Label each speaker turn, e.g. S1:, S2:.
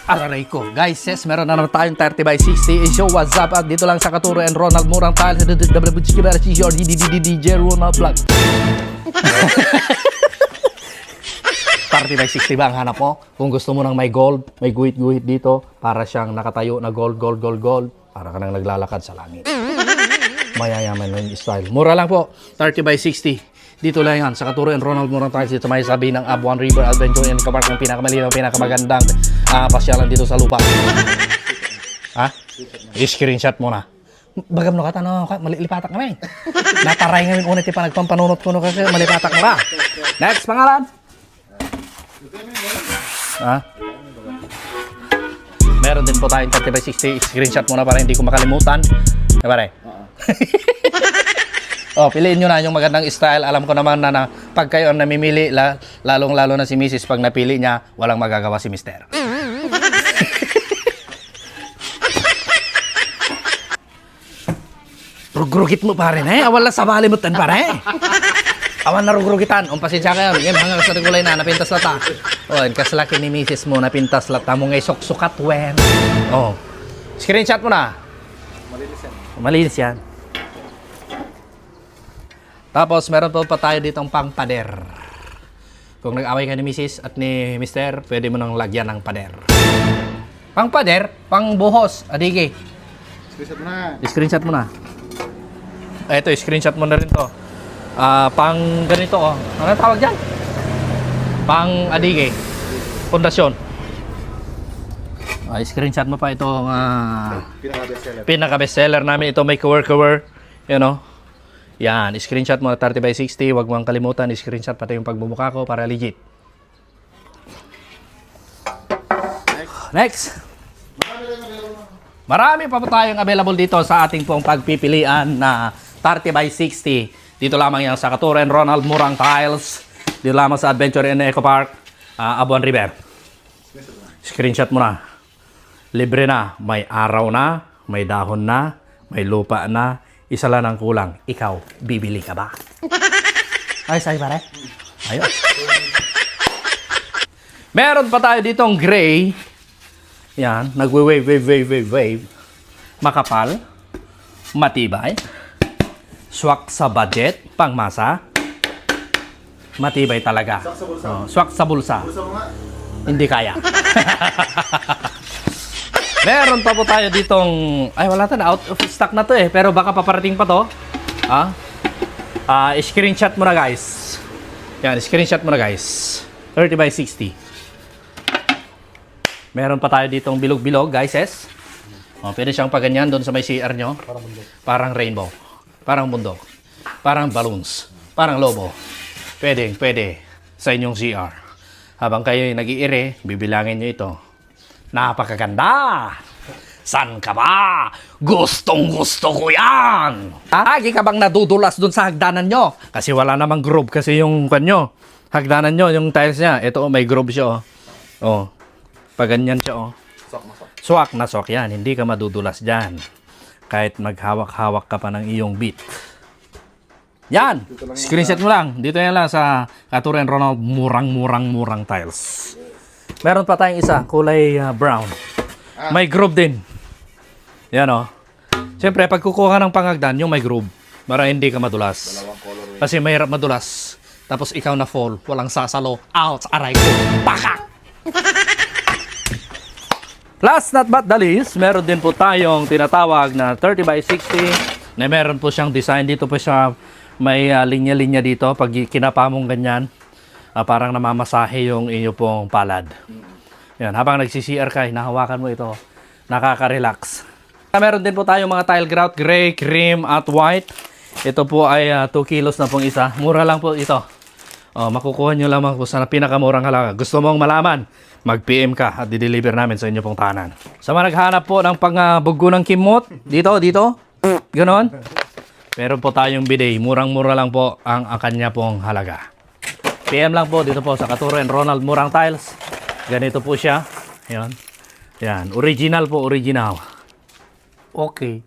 S1: Aray ko. Guys, yes, meron na naman tayong 30 by 60. So, what's up? At dito lang sa Katuro and Ronald Murang Tiles. DJ Ronald Vlog. 30 by 60 ba ang hanap mo? Kung gusto mo ng may gold, may guhit-guhit dito, para siyang nakatayo na gold. Para ka nang naglalakad sa langit. Mayayaman na yung style. Mura lang po. 30 by 60. Dito lang yan, sa Katuro and Ronald Murang Tiles. Dito may sabi ng Abuan River Adventure and Kapark ng pinakamalinaw, pinakamagandang pasyalan dito sa lupa. Ha? I-screenshot mo na. Bagam no ka, malilipatak kami. Nataray ngayon unit pa nagpampanunot ko no kasi malipatak mo ka. Next, pangalan? Ha? Meron din po tayong 30 by 60. I-screenshot mo na para hindi ko makalimutan. Eh pare? Oh, piliin nyo na yung magandang style. Alam ko naman na pag kayo ang namimili, lalong-lalo na si Mrs. pag napili niya, walang magagawa si Mr. Rugrugit mo pa rin eh. Awal na sa balimutan pa rin. Awan na rugrugitan. Pasensya kayo. Yan, hanggang sa regulay na. Napintas lata. Oh, kaslaki ni Mrs. mo. Napintas lata mo ngay sok-sukat wen. Oh. Screenshot mo na. Malinis yan. Malinis yan. Tapos, meron pa tayo ditong pang-pader. Kung nag-away ka ni Mrs. at ni Mr., pwede mo nang lagyan ng pader. Pang-pader, pang-buhos, adigi.
S2: Screenshot mo na.
S1: I-screenshot mo na. Ito, i-screenshot mo na rin to. Pang ganito, oh. Ano tawag dyan? Pang-adigi. Pundasyon. I-screenshot mo pa itong pinaka-bestseller namin. Ito may cover. You know? Yan, screenshot mo na 30 by 60. Huwag mong kalimutan, screenshot pati yung pagbubuka ko para legit. Next. Marami pa po tayong available dito sa ating pong pagpipilian na 30 by 60. Dito lamang yan sa Katuro and Ronald Murang Tiles. Dito lamang sa Adventure and Eco Park, Abuan River. Screenshot mo na. Libre na. May araw na, may dahon na, may lupa na. Isa lang ang kulang. Ikaw, bibili ka ba? Ay, say pare. Ayos. Meron pa tayo ditong gray. Yan, nagwe-wave. Makapal. Matibay. Swak sa budget. Pangmasa. Matibay talaga.
S2: Swak sa bulsa.
S1: Oh, swak sa bulsa.
S2: Bulsa mo nga.
S1: Hindi kaya. Meron pa po tayo ditong, ay wala na, out of stock na to eh, pero baka paparating pa to. Screenshot mo na guys. Yan, screenshot mo na guys. 30 by 60. Meron pa tayo ditong bilog-bilog guys. Pwede siyang paganyan doon sa may CR nyo.
S2: Parang bundok.
S1: Parang rainbow. Parang bundok. Parang balloons. Parang lobo. Pwede sa inyong CR. Habang kayo nag-iire, bibilangin nyo ito. Napakaganda! San ka ba? Gustong-gusto ko yan! Lagi ka bang nadudulas dun sa hagdanan nyo? Kasi wala namang groove kasi yung kanyo. Hagdanan nyo, yung tiles niya. Ito, may groove siya. Oh. Paganyan siya. Swak na swak yan. Hindi ka madudulas dyan. Kahit maghawak-hawak ka pa ng iyong beat. Yan! Screenshot mo lang. Dito yan lang sa Katuro and Ronald Murang Tiles. Meron pa tayong isa, kulay brown. May groove din. Yan o. Siyempre, pag kukuha ng pangagdan, yung may groove. Para hindi ka madulas. Kasi mahirap madulas. Tapos ikaw na fall, walang sasalo. Ouch! Aray ko! Pakak! Last but the least, meron din po tayong tinatawag na 30 by 60. Na meron po siyang design. Dito po siya, may linya-linya dito. Pag kinapa mong ganyan, parang namamasahe yung inyo pong palad. Yan, habang nagsi-CR ka, hinahawakan mo ito. Nakaka-relax. Meron din po tayong mga tile grout, gray, cream, at white. Ito po ay 2 kilos na pong isa. Mura lang po ito. Makukuha nyo lamang po sa pinakamurang halaga. Gusto mong malaman, mag-PM ka at di-deliver namin sa inyo pong tahanan. Sa mga naghanap po ng pang-buggo ng kimot, dito, ganon. Meron po tayong bidet. Murang-mura lang po ang kanya pong halaga. PM lang po dito po sa Katuro and Ronald Murang Tiles. Ganito po siya. Yan. Original po, original. Okay.